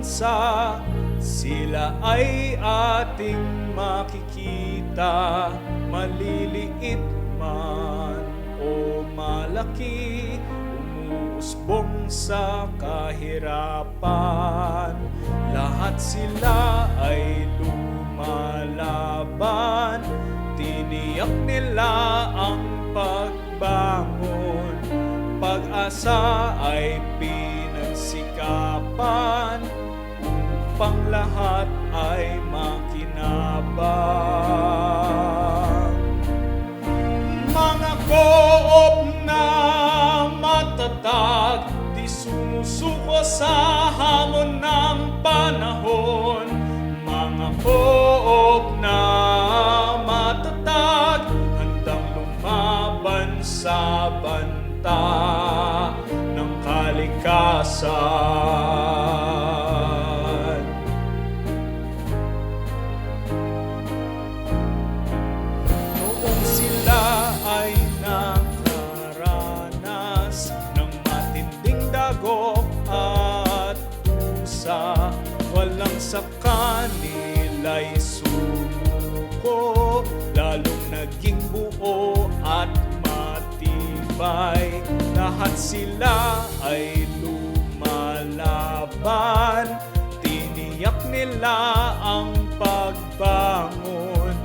bansa, sila ay ating makikita, maliliit man o malaki, umuusbong sa kahirapan. Lahat sila ay lumalaban, tiniyak nila ang pagbangon, pag-asa ay pinagsikapan, upang lahat ay makinabang. Mga co-op na matatag, di sumusuko sa hamon ng panahon. Mga co-op na matatag, handang lumaban sa banta ng kalikasan. Noong sila ay nakaranas ng matinding dagok at tusa, walang sa kanila'y sumuko, lalong naging buo at matibay. Lahat sila ay lumalaban, tiniyak nila ang pagbangon,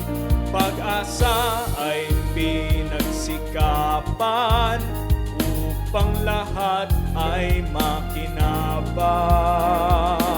pag-asa ay pinagsikapan, upang lahat ay makinabang.